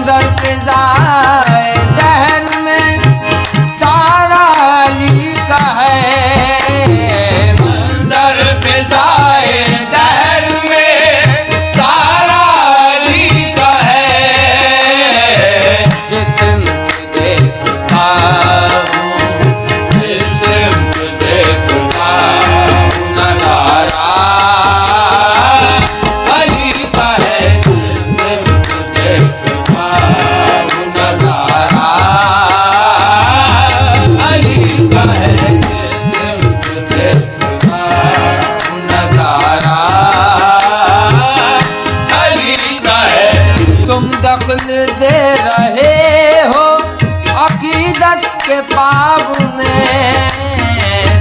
منظر فضائے دہر میں سارا علی کا ہے، منظر فضائے دہر میں سارا علی کا ہے، جسم دیکھتا ہوں جسم دیکھتا ہوں نظارہ علی کا ہے، جسم دیکھتا ہوں نظارہ علی کا ہے، جسم دیکھتا ہوں نظارہ علی کا ہے۔ تم دخل دے رہے ہو عقیدت کے باب میں،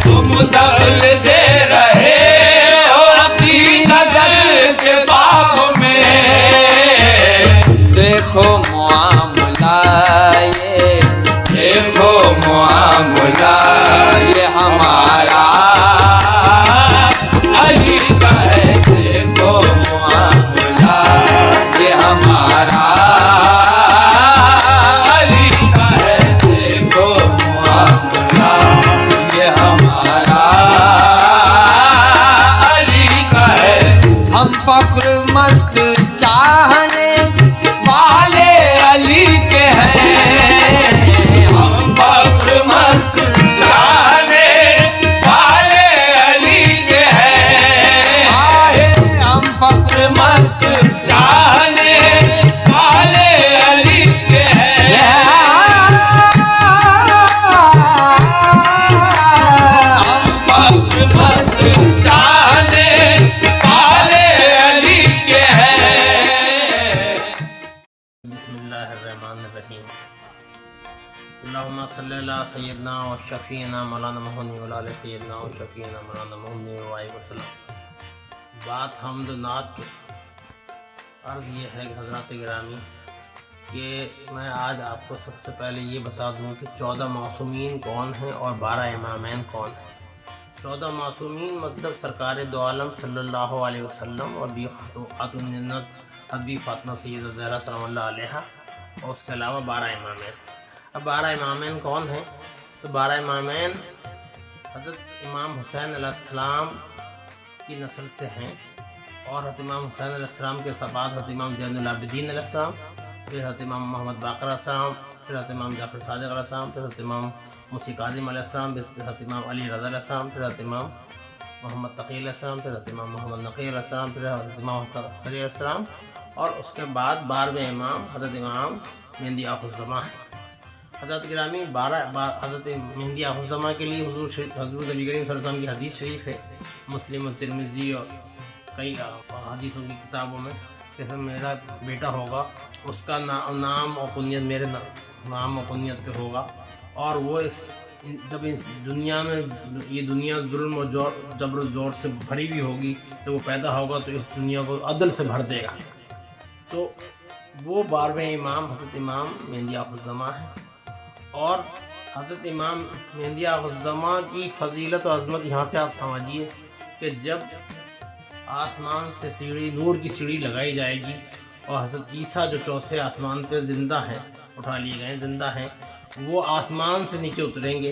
تم دخل دے رہے ہو عقیدت کے باب میں، دیکھو معاملہ یہ، دیکھو معاملہ یہ ہمارا علی کا ہے، دیکھو معاملہ یہ ہمارا علی کا ہے، دیکھو معاملہ یہ ہمارا علی کا ہے۔ ہم فخر مست چاہنے والے علی کے ہیں، ہم فخر مست چاہنے والے علی کے ہیں، ہم فخر مست چاہنے والے علی کے ہیں، ہم فخر مست چاہنے والے علی کے ہیں۔ بسم اللہ الرحمن الرحیم۔ اللہم صلی اللہ سیدنا و شفیعنا مولانا محمد و علی سیدنا و شفیعنا مولانا محمد و علیہ وسلم۔ بات حمد و نعت کی عرض یہ ہے کہ حضرات گرامی کہ میں آج آپ کو سب سے پہلے یہ بتا دوں کہ 14 معصومین کون ہیں اور 12 امامین کون ہیں۔ 14 معصومین مطلب سرکار دو عالم صلی اللہ علیہ وسلم اور بی خاتون جنت حضرت فاطمہ سیدہ زہرا سلام اللہ علیہا، اور اس کے علاوہ 12 امامین۔ اب 12 امامین کون ہیں؟ تو 12 امامین حضرت امام حسین علیہ السلام کی نسل سے ہیں، اور حضرت امام حسین علیہ السلام کے بعد حضرت امام زین العابدین علیہ السلام، پھر حضرت امام محمد باقر علیہ السلام، پھر حضرت امام جعفر صادق علیہ السلام، پھر حضرت امام موسی کاظم علیہ السلام، پھر حضرت امام علی رضا علیہ السلام، پھر حضرت امام محمد تقی علیہ السلام، پھر حضرت امام محمد نقی علیہ السلام، پھر حضرت امام حسن عسکری علیہ السلام، اور اس کے بعد 12ویں امام حضرت امام مہدی آخر الزماں ہیں۔ حضرت گرامی حضرت مہدی آخر الزماں کے لیے حضور نبی کریم صلی اللہ علیہ وسلم کی حدیث شریف ہے، مسلم و ترمذی اور کئی حدیثوں کی کتابوں میں، جیسے میرا بیٹا ہوگا اس کا نام اور کنیت میرے نام اور کنیت پہ ہوگا، اور وہ جب اس دنیا میں یہ دنیا ظلم و جبر و زور سے بھری ہوئی ہوگی، جب وہ پیدا ہوگا تو اس دنیا کو عدل سے بھر دے گا۔ تو وہ 12ویں امام حضرت امام مہدی آخر الزماں ہیں، اور حضرت امام مہدی آخر الزماں کی فضیلت و عظمت یہاں سے آپ سمجھیے کہ جب آسمان سے سیڑھی نور کی سیڑھی لگائی جائے گی اور حضرت عیسیٰ جو چوتھے آسمان پہ زندہ ہیں، اٹھا لیے گئے زندہ ہیں، وہ آسمان سے نیچے اتریں گے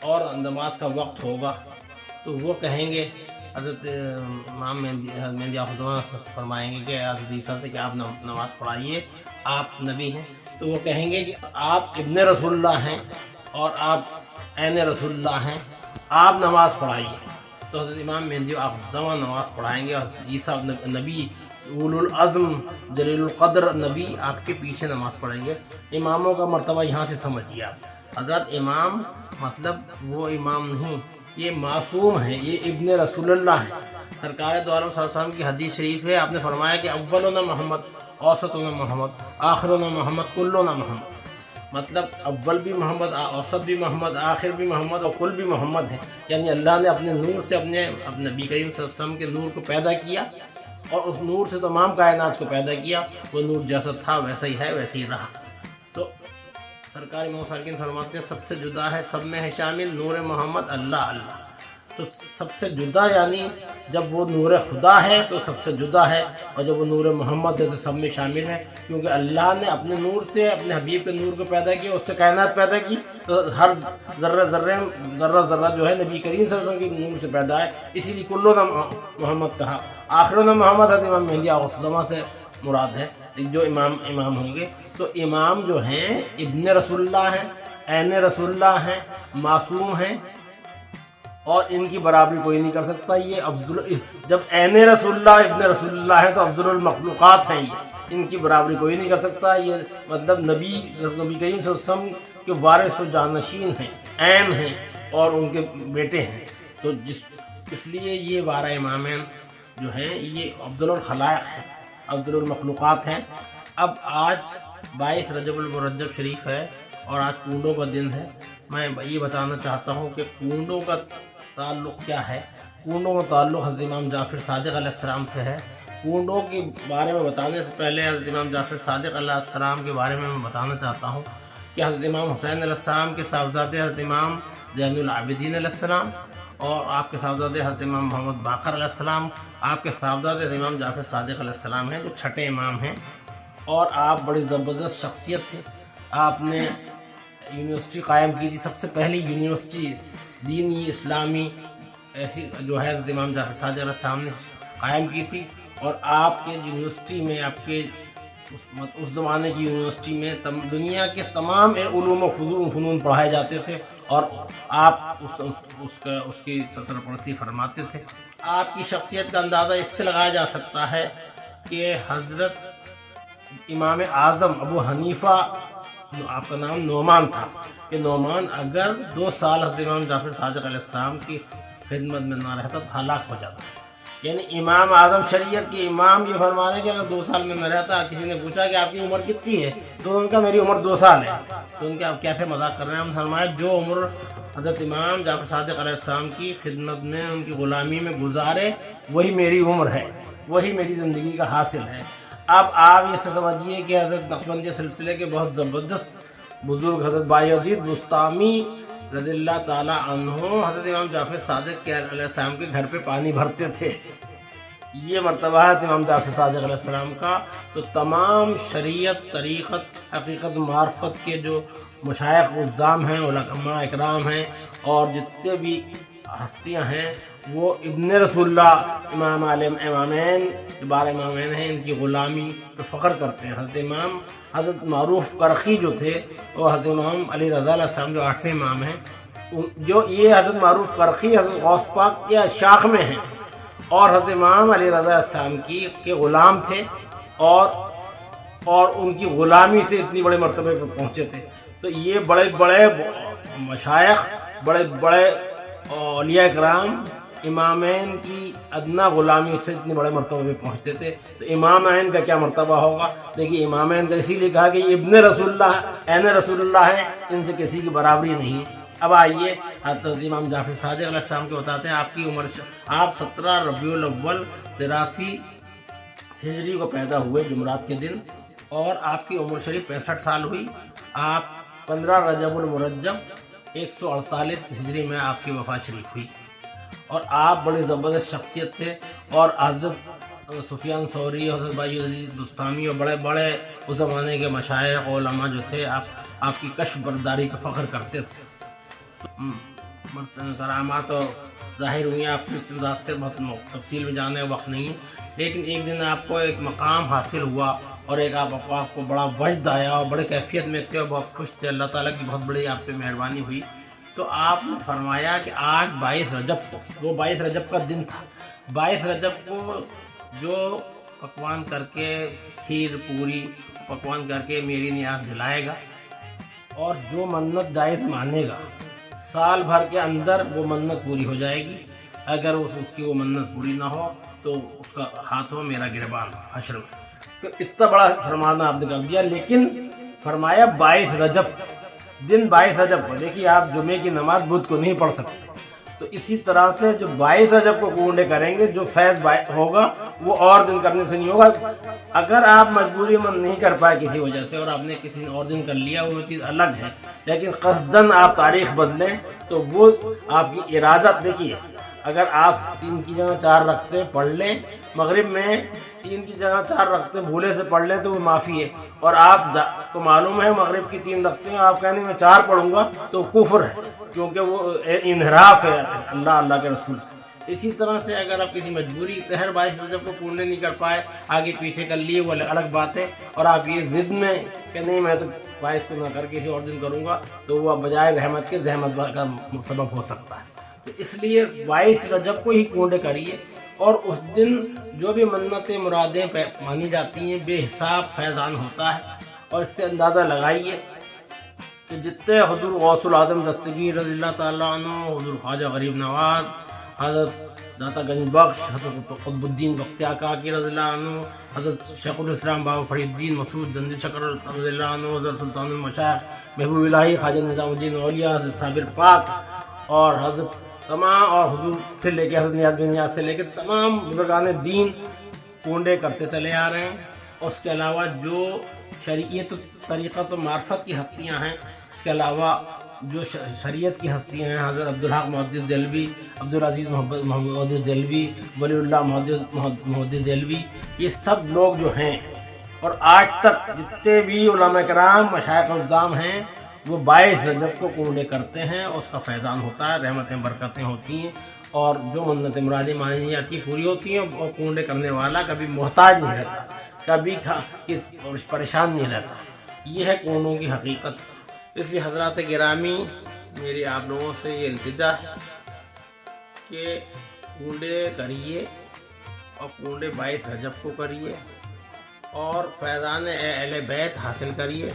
اور نماز کا وقت ہوگا تو وہ کہیں گے، حضرت امام مہدی آخر الزماں فرمائیں گے کہ حضرت عیسیٰ سے کہ آپ نماز پڑھائیے، آپ نبی ہیں، تو وہ کہیں گے کہ آپ ابن رسول اللہ ہیں اور آپ عین رسول اللہ ہیں، آپ نماز پڑھائیے۔ تو حضرت امام مہدی آخر الزماں نماز پڑھائیں گے، اور عیسیٰ نبی اولو العزم جلیل القدر نبی آپ کے پیچھے نماز پڑھیں گے۔ اماموں کا مرتبہ یہاں سے سمجھیے آپ، حضرت امام مطلب وہ امام نہیں، یہ معصوم ہے، یہ ابن رسول اللہ ہے۔ سرکار دو عالم صلی اللہ علیہ وسلم کی حدیث شریف ہے، آپ نے فرمایا کہ اولنا محمد، اوسطنا محمد، آخرنا محمد، کلنا محمد، مطلب اول بھی محمد، اوسط بھی محمد، آخر بھی محمد اور کل بھی محمد ہے۔ یعنی اللہ نے اپنے نور سے اپنے نبی کریم صلی اللہ علیہ وسلم کے نور کو پیدا کیا، اور اس نور سے تمام کائنات کو پیدا کیا، وہ نور جیسا تھا ویسا ہی ہے، ویسے ہی رہا۔ تو سرکار امام صادقین فرماتے ہیں سب سے جدا ہے، سب میں ہے شامل نور محمد اللہ اللہ۔ تو سب سے جدا یعنی جب وہ نور خدا ہے تو سب سے جدا ہے، اور جب وہ نور محمد ہے تو سب میں شامل ہے، کیونکہ اللہ نے اپنے نور سے اپنے حبیب کے نور کو پیدا کیا، اس سے کائنات پیدا کی، تو ہر ذرہ جو ہے نبی کریم صلی اللہ علیہ وسلم کے نور سے پیدا ہے، اسی لیے کلنا محمد کہا۔ آخرنا محمد ہے امام مہدی آغوث سے مراد ہے جو امام ہوں گے۔ تو امام جو ہیں ابن رسول اللہ ہیں، عین رسول اللہ ہیں، معصوم ہیں، اور ان کی برابری کوئی نہیں کر سکتا۔ یہ جب عین رسول اللہ ابن رسول اللہ ہے تو افضل المخلوقات ہیں، یہ ان کی برابری کوئی نہیں کر سکتا۔ یہ مطلب نبی کریم صلی اللہ علیہ وسلم کے وارث و جانشین ہیں، عین ہیں، اور ان کے بیٹے ہیں۔ تو اس لیے یہ 12 امامین جو ہیں یہ افضل الخلائق ہیں، افضل المخلوقات ہیں۔ اب آج 22 رجب المرجب شریف ہے اور آج کنڈوں کا دن ہے۔ میں یہ بتانا چاہتا ہوں کہ کنڈوں کا تعلق کیا ہے۔ کنڈوں کا تعلق حضرت امام جعفر صادق علیہ السلام سے ہے۔ کنڈوں کے بارے میں بتانے سے پہلے حضرت امام جعفر صادق علیہ السلام کے بارے میں بتانا چاہتا ہوں کہ حضرت امام حسین علیہ السلام کے صاحبزادے حضرت امام زین العابدین علیہ السلام، اور آپ کے صاحبزادے حضرت امام محمد باقر علیہ السلام، آپ کے صاحبزادے حضرت امام جعفر صادق علیہ السلام ہیں جو چھٹے امام ہیں، اور آپ بڑی زبردست شخصیت تھے۔ آپ نے یونیورسٹی قائم کی تھی، سب سے پہلی یونیورسٹی دینی اسلامی ایسی جو ہے حضرت امام جعفر صادق علیہ السلام نے قائم کی تھی، اور آپ کے یونیورسٹی میں آپ کے اس زمانے کی یونیورسٹی میں دنیا کے تمام علوم و فنون پڑھائے جاتے تھے، اور آپ اس کی سرپرستی فرماتے تھے۔ آپ کی شخصیت کا اندازہ اس سے لگایا جا سکتا ہے کہ حضرت امام اعظم ابو حنیفہ، آپ کا نام نعمان تھا، کہ نعمان اگر 2 سال حضرت امام جعفر صادق علیہ السلام کی خدمت میں نہ رہتا تو ہلاک ہو جاتا۔ یعنی امام اعظم شریعت کے امام یہ فرما رہے کہ اگر 2 سال میں نہ رہتا، کسی نے پوچھا کہ آپ کی عمر کتنی ہے تو ان کا میری عمر 2 سال ہے، تو ان کے آپ کیسے مذاق کر رہے ہیں؟ ہم فرمایا جو عمر حضرت امام جعفر صادق علیہ السلام کی خدمت میں ان کی غلامی میں گزارے وہی میری عمر ہے، وہی میری زندگی کا حاصل ہے۔ اب آپ یہ سمجھیے کہ حضرت نقشبندیہ سلسلے کے بہت زبردست بزرگ حضرت بایزید بستامی رضی اللہ تعالیٰ عنہ حضرت امام جعفر صادق علیہ السلام کے گھر پہ پانی بھرتے تھے۔ یہ مرتبہ ہے امام جعفر صادق علیہ السلام کا۔ تو تمام شریعت، طریقت، حقیقت، معرفت کے جو مشائخ عظام ہیں، علماء اکرام ہیں، اور جتنے بھی ہستیاں ہیں وہ ابن رسول اللہ امام امامین 12 امامین ہیں، ان کی غلامی پہ فخر کرتے ہیں۔ حضرت معروف کرخی جو تھے وہ حضرت امام علی رضا علیہ السلام جو 8ویں امام ہیں، جو یہ حضرت معروف کرخی حضرت غوث پاک کے شاخ میں ہیں، اور حضرت امام علی رضا علیہ السلام کے غلام تھے، اور ان کی غلامی سے اتنی بڑے مرتبے پہ پہنچے تھے۔ تو یہ بڑے بڑے مشائخ، بڑے بڑے اولیاء کرام امامین کی ادنا غلامی سے اتنے بڑے مرتبہ پہ پہنچتے تھے، تو امامین کا کیا مرتبہ ہوگا؟ دیکھیے امامین کا اسی لیے کہا کہ یہ ابن رسول اللہ، عین رسول اللہ ہے، ان سے کسی کی برابری نہیں ہے۔ اب آئیے حضرت امام جعفر صادق علیہ السلام کے بتاتے ہیں آپ کی عمر۔ آپ 17 ربیع الاول 83 ہجری کو پیدا ہوئے جمعرات کے دن، اور آپ کی عمر شریف 65 سال ہوئی۔ آپ 15 رجب المرجب 148 ہجری میں آپ کی وفات شریف ہوئی، اور آپ بڑی زبردست شخصیت تھے، اور حضرت سفیان ثوری، حضرت بایزید بستامی اور بڑے بڑے اس زمانے کے مشائخ علماء جو تھے آپ کی کشف برداری کا فخر کرتے تھے۔ کرامات اور ظاہر ہوئی ہیں، آپ کی ذات سے بہت تفصیل میں جانے کا وقت نہیں ہے، لیکن ایک دن آپ کو ایک مقام حاصل ہوا، اور ایک آپ کو بڑا وجد آیا، اور بڑے کیفیت میں تھے اور بہت خوش تھے، اللہ تعالیٰ کی بہت بڑی آپ پہ مہربانی ہوئی۔ تو آپ نے فرمایا کہ آج 22 رجب کو، وہ 22 رجب کا دن تھا، 22 رجب کو جو پکوان کر کے، کھیر پوری پکوان کر کے میری نیاز دلائے گا، اور جو منت جائز مانے گا، سال بھر کے اندر وہ منت پوری ہو جائے گی۔ اگر اس کی وہ منت پوری نہ ہو تو اس کا ہاتھ ہو میرا گربان حشر میں۔ تو اتنا بڑا فرمانا آپ نے کر دیا، لیکن فرمایا 22 رجب دن، 22 رجب کو دیکھیے آپ جمعے کی نماز بدھ کو نہیں پڑھ سکتے، تو اسی طرح سے جو 22 رجب کو کنڈے کریں گے، جو فیض ہوگا وہ اور دن کرنے سے نہیں ہوگا۔ اگر آپ مجبوری میں نہیں کر پائے کسی وجہ سے، اور آپ نے کسی اور دن کر لیا، وہ چیز الگ ہے، لیکن قصداً آپ تاریخ بدلیں تو وہ آپ کی ارادت، دیکھیے اگر آپ 3 کی جگہ 4 رکھتے پڑھ لیں، مغرب میں 3 کی جگہ 4 رکھتے بھولے سے پڑھ لیں تو وہ معافی ہے، اور آپ کو معلوم ہے مغرب کی 3 رکھتے ہیں، آپ کہنے میں 4 پڑھوں گا تو کفر ہے، کیونکہ وہ انحراف ہے اللہ کے رسول سے۔ اسی طرح سے اگر آپ کسی مجبوری تحر 22 رجب کو پورنے نہیں کر پائے، آگے پیچھے کر لیے وہ الگ بات ہے، اور آپ یہ ضد میں کہ نہیں میں تو 22 کو نہ کر کے کسی اور دن کروں گا، تو وہ بجائے رحمت کے زحمت کا سبب ہو سکتا ہے۔ تو اس لیے 22 رجب کو ہی کنڈے کریے، اور اس دن جو بھی منتیں مرادیں مانی جاتی ہیں بے حساب فیضان ہوتا ہے، اور اس سے اندازہ لگائیے کہ جتنے حضور غوث العظم دستگیر رضی اللہ تعالیٰ عنہ، حضور خواجہ غریب نواز، حضرت داتا گنج بخش، حضرت قطب الدین بختیار کاکی رضی اللہ عنہ، حضرت شیخ الاسلام بابا فرید الدین مسعود گنج شکر رضی اللہ عنہ، حضرت سلطان المشائخ محبوب الہی خواجہ نظام الدین اولیاء، حضرت صابر پاک، اور حضرت تمام، اور حضور سے لے کے حضرت نیاز بن نیاز سے لے کے تمام بزرگان دین کنڈے کرتے چلے آ رہے ہیں۔ اور اس کے علاوہ جو شریعت طریقت و معرفت کی ہستیاں ہیں، اس کے علاوہ جو شریعت کی ہستیاں ہیں، حضرت عبدالحق محدث دہلوی، عبدالعزیز محدث دہلوی، ولی اللہ محدث دہلوی، یہ سب لوگ جو ہیں، اور آج تک جتنے بھی علماء کرام مشائخ الزام ہیں، وہ 22 رجب کو کنڈے کرتے ہیں، اور اس کا فیضان ہوتا ہے، رحمتیں برکتیں ہوتی ہیں، اور جو منتیں مرادیں مانی جاتی پوری ہوتی ہیں، اور کنڈے کرنے والا کبھی محتاج نہیں رہتا، کبھی پریشان نہیں رہتا۔ یہ ہے کنڈوں کی حقیقت۔ اس لیے حضرات گرامی، میری آپ لوگوں سے یہ التجا ہے کہ کنڈے کریے، اور کنڈے 22 رجب کو کریے، اور فیضان اہل بیت حاصل کریے۔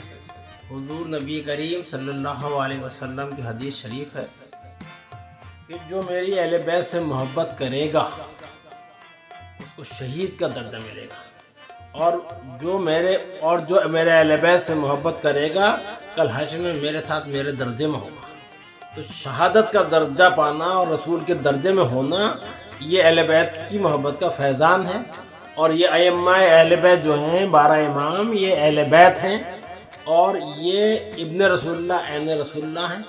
حضور نبی کریم صلی اللہ علیہ وسلم کی حدیث شریف ہے کہ جو میری اہل بیت سے محبت کرے گا اس کو شہید کا درجہ ملے گا، اور جو میرے اہل بیت سے محبت کرے گا کل حشر میں میرے ساتھ میرے درجے میں ہوگا۔ تو شہادت کا درجہ پانا اور رسول کے درجے میں ہونا، یہ اہل بیت کی محبت کا فیضان ہے۔ اور یہ ائمہ اہل بیت جو ہیں 12 امام، یہ اہل بیت ہیں، اور یہ ابن رسول اللہ، عین رسول اللہ ہیں۔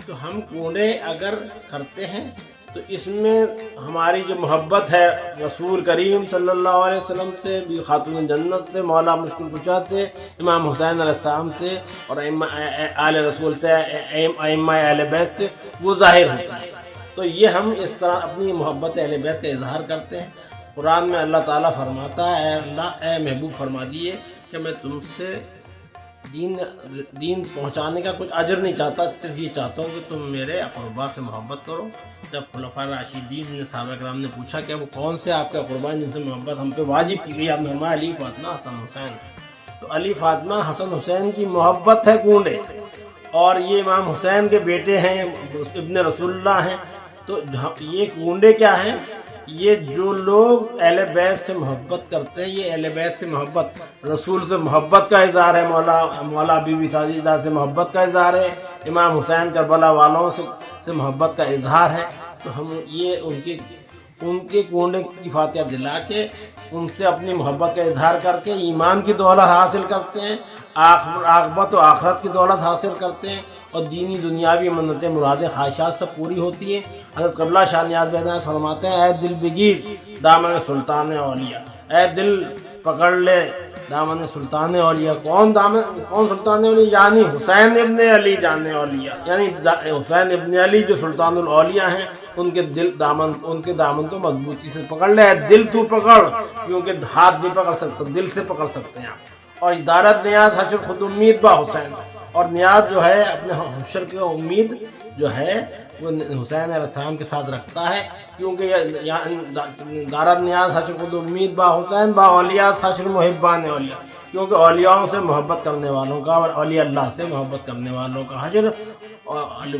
تو ہم کنڈے اگر کرتے ہیں تو اس میں ہماری جو محبت ہے رسول کریم صلی اللہ علیہ وسلم سے، بھی خاتون جنت سے، مولا مشکل کشا سے، امام حسین علیہ السلام سے، اور ائمہ آل رسول سے، ائمہ اہل بیت سے وہ ظاہر ہوتا ہے۔ تو یہ ہم اس طرح اپنی محبت اہل بیت کا اظہار کرتے ہیں۔ قرآن میں اللہ تعالیٰ فرماتا ہے، اے اللہ، اے محبوب فرما دیے کہ میں تم سے دین پہنچانے کا کچھ اجر نہیں چاہتا، صرف یہ چاہتا ہوں کہ تم میرے اقربا سے محبت کرو۔ جب خلفاء راشدین نے صحابہ کرام نے پوچھا کہ وہ کون سے آپ کے اقربا جن سے محبت ہم پہ واجب کی گئی، آپ نے فرمایا علی، فاطمہ، حسن، حسین۔ تو علی، فاطمہ، حسن، حسین کی محبت ہے کنڈے، اور یہ امام حسین کے بیٹے ہیں، ابن رسول اللہ ہیں۔ تو یہ کنڈے کیا ہیں؟ یہ جو لوگ اہل بیت سے محبت کرتے ہیں، یہ اہل بیت سے محبت، رسول سے محبت کا اظہار ہے، مولا بی بی سعیدہ سے محبت کا اظہار ہے، امام حسین کربلا والوں سے محبت کا اظہار ہے۔ تو ہم یہ ان کے کنڈے کی فاتحہ دلا کے ان سے اپنی محبت کا اظہار کر کے ایمان کی دولت حاصل کرتے ہیں، عاقبت و آخرت کی دولت حاصل کرتے ہیں، اور دینی دنیاوی منتیں مرادیں خواہشات سب پوری ہوتی ہیں۔ حضرت قبلہ شاہ نیاز بیداز فرماتے ہیں، اے دل بگیر دامن سلطان اولیاء، اے دل پکڑ لے دامن سلطان اولیاء۔ کون سلطان اولیاء؟ یعنی حسین ابن علی جان اولیاء، یعنی حسین ابن علی جو سلطان الاولیاء ہیں، ان کے دامن کو مضبوطی سے پکڑ لے۔ دل تو پکڑ، کیونکہ ہاتھ نہیں پکڑ سکتا، دل سے پکڑ سکتے ہیں آپ۔ اور دارت نیاز حشر خود امید با حسین، اور نیاز جو ہے اپنے حشر کی امید جو ہے وہ حسین علیہ السلام کے ساتھ رکھتا ہے، کیونکہ دارت نیاز حشر خود امید با حسین با اولیاء حشر محبان اولیاء، کیونکہ اولیاءوں سے محبت کرنے والوں کا اور اولیاء اللہ سے محبت کرنے والوں کا حشر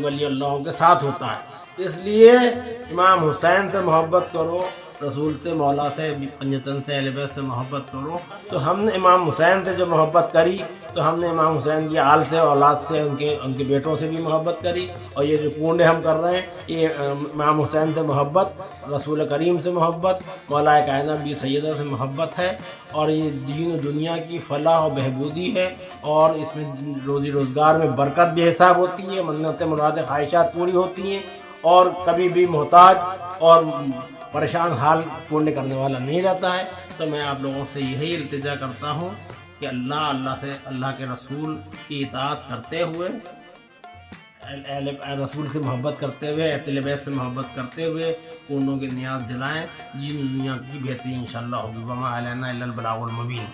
ولی اللہ کے ساتھ ہوتا ہے۔ اس لیے امام حسین سے محبت کرو، رسول سے، مولا سے، پنجتن سے، اہل بیت سے محبت کرو۔ تو ہم نے امام حسین سے جو محبت کری، تو ہم نے امام حسین کی آل سے، اولاد سے، ان کے بیٹوں سے بھی محبت کری۔ اور یہ جو کنڈے ہم کر رہے ہیں، یہ امام حسین سے محبت، رسول کریم سے محبت، مولا کائنات بھی سیدہ سے محبت ہے، اور یہ دین و دنیا کی فلاح و بہبودی ہے، اور اس میں روزی روزگار میں برکت بھی حساب ہوتی ہے، منتیں مرادیں خواہشات پوری ہوتی ہیں، اور کبھی بھی محتاج اور پریشان حال پورن کرنے والا نہیں رہتا ہے۔ تو میں آپ لوگوں سے یہی التجا کرتا ہوں کہ اللہ کے رسول کی اطاعت کرتے ہوئے، رسول سے محبت کرتے ہوئے، اہل بیت سے محبت کرتے ہوئے کنڈوں کی نیاز دلائیں، جن دنیا کی بہتری انشاءاللہ ہوگی۔ وما علینا الا البلاغ المبین۔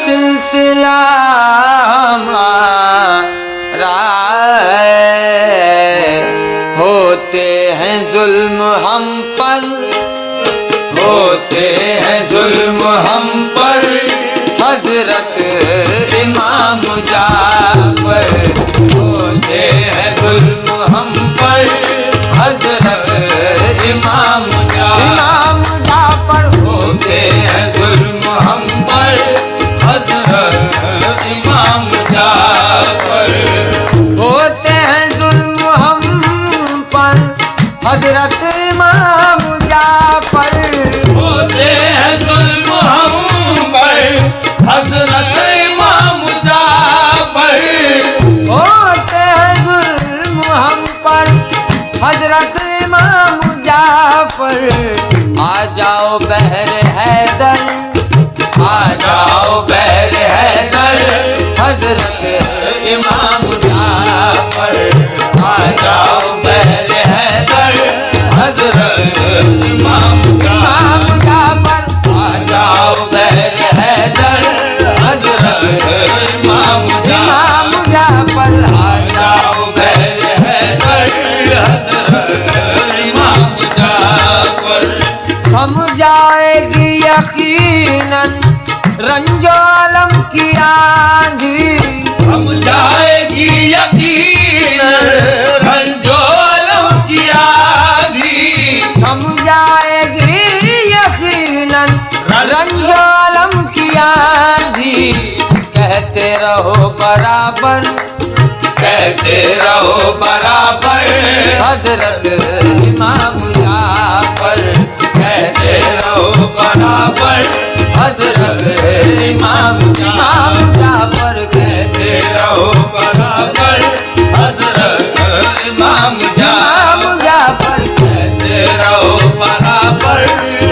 سلسلہ ہمارا ہوتے ہیں ظلم ہم پر، ہوتے ہیں ظلم ہم پر، حضرت امام جعفر ہوتے ہیں ظلم ہم پر، حضرت امام جعفر ہوتے ہیں ظلم ہم پر، حضرت امام جعفر ہوتے ہیں ظلم ہم پر، حضرت امام جعفر ہوتے ہیں ظلم ہم پر، حضرت امام جعفر ہوتے ہیں ظلم ہم پر، حضرت امام جعفر آ جاؤ بحر حیدر، آ جاؤ بحر حیدر، حضرت امام جعفر آ جاؤ بحر حیدر، حضرت امام جعفر آ جاؤ بحر حیدر، حضرت امام جعفر آ جاؤ بحر حیدر، حضرت امام جعفر تھم جائے گی یقیناً رنج و علم کی آندھی، تھم جائے گی یقیناً رنج و علم کی آندھی، تھم جائے گی یقیناً رنج و علم کی آندھی، کہتے رہو برابر، کہتے رہو برابر، حضرت امام جعفر کہتے رہو برابر، حضرت امام جعفر کہتے رہو برابر، حضرت امام جعفر کہتے رہو برابر،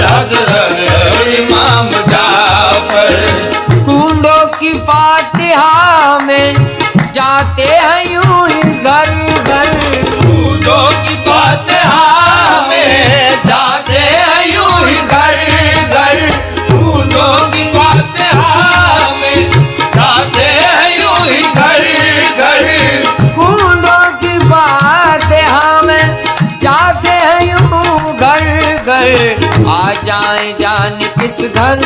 حضرت امام جعفر کنڈوں کی فاتحہ میں جاتے ہیں یوں ہی گھر گھر، کنڈوں کی فاتحہ میں جاتے ہیں یوں ہی گھر گھر، کنڈوں کی فاتحہ میں جاتے ہیں یوں ہی گھر گھر، کنڈوں کی فاتحہ میں جاتے ہیں یوں گھر گھر، آ جائیں جان کس گھر،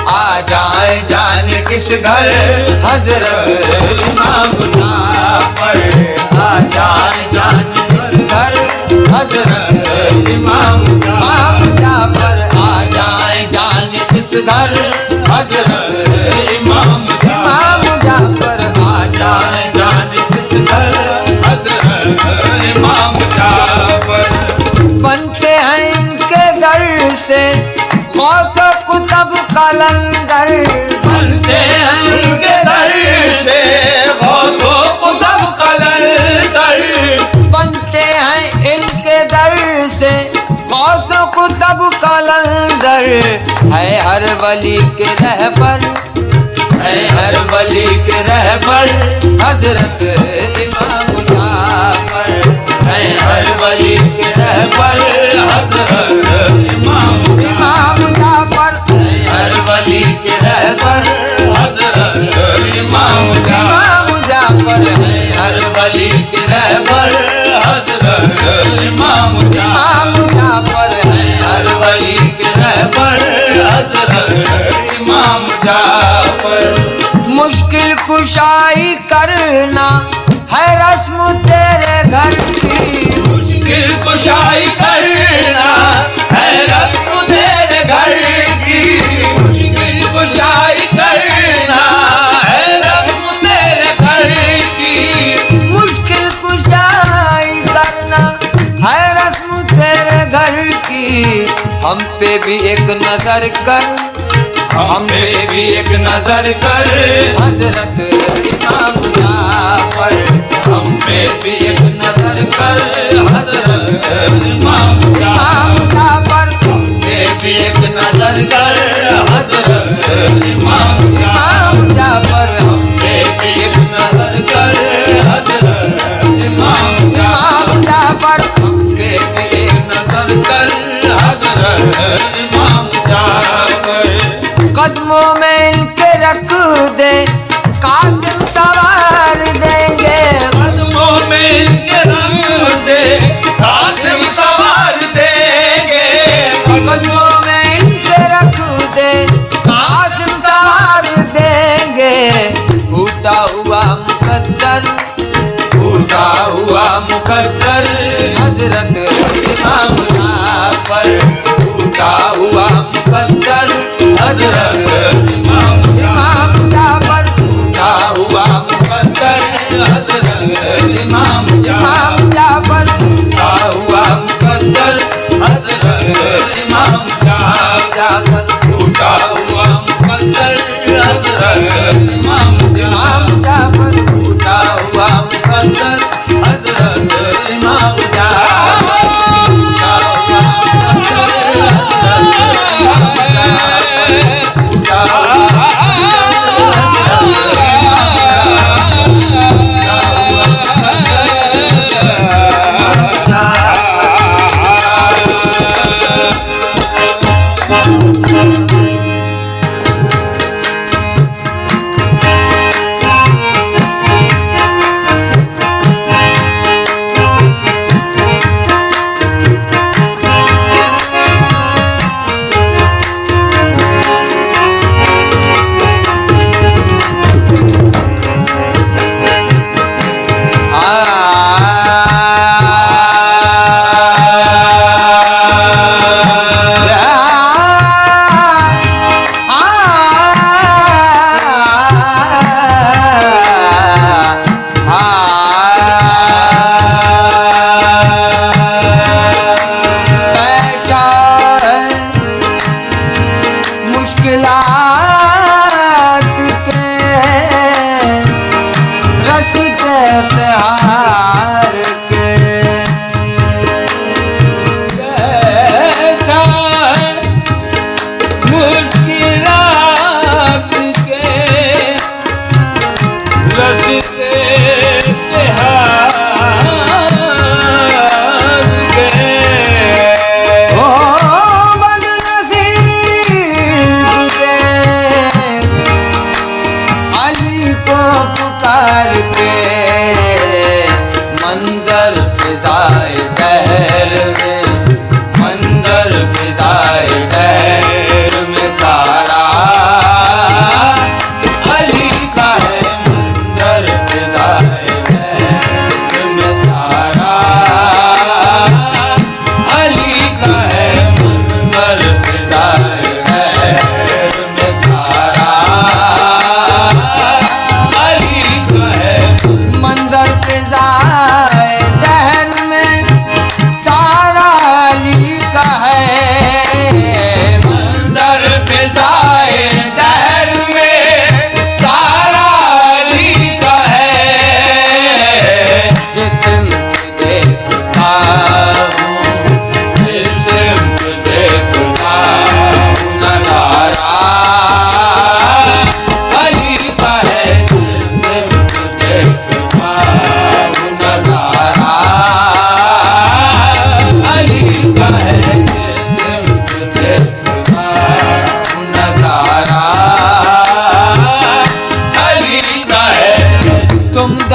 آ جائیں جان کس گھر حضرت امام جعفر آ جائیں جان کس گھر حضرت امام جعفر آ جائیں جان کس گھر حضرت امام جعفر آ جائیں جان کس گھر حضرت امام جعفر بنتے ہیں ان کے در سے غوث و قطب قلندر بنتے ہیں ان کے در سے غوث و قطب قلندر بنتے ہیں ان کے در سے غوث و قطب قلندر ہے ہر ولی کے رہبر ہے ہر ولی کے رہبر حضرت امام جعفر ہے ہر ولی کے رہبر حضرت امام جعفر ہے ہر ولی کے رہبر حضرت امام جعفر ہے ہر ولی کے رہبر حضرت امام جعفر ہے ہر ولی کے رہبر حضرت امام جعفر مشکل کشائی کرنا ہے رسم تیرے گھر کی مشکل کشائی کرنا ہے رسم تیرے گھر کی مشکل کشائی کرنا ہے رسم تیرے گھر کی مشکل کشائی کرنا ہے رسم تیرے گھر کی ہم پہ بھی ایک نظر کر ہم پہ بھی ایک نظر کر حضرت امام جعفر ہم پہ بھی ایک نظر کر حضرت امام جعفر ہم پہ بھی ایک نظر کر حضرت امام جعفر ہم پہ بھی ایک نظر کر حضرت امام جعفر ہم پہ بھی ایک نظر کر حضرت امام جعفر قدموں میں ان کے رکھ دے قاسم سوار دیں گے قدموں میں ان کے رکھ دے قاسم سوار دیں گے قدموں میں ان کے رکھ دے قاسم سوار دیں گے ٹوٹا ہوا مقدر ٹوٹا ہوا مقدر حضرت امام جعفر ٹوٹا ہوا مقدر حضرت امام جعفر ٹوٹا ہوا مقدر حضرت امام جعفر ٹوٹا ہوا مقدر حضرت امام جعفر ٹوٹا ہوا مقدر حضرت امام جعفر ٹوٹا ہوا مقدر حضرت امام جعفر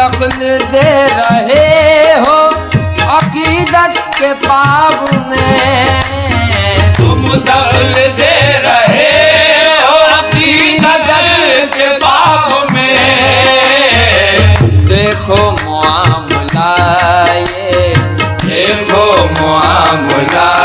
دخل دے رہے ہو عقیدت کے باب میں، تم دخل دے رہے ہو عقیدت کے باب میں، دیکھو معاملہ یہ، دیکھو معاملہ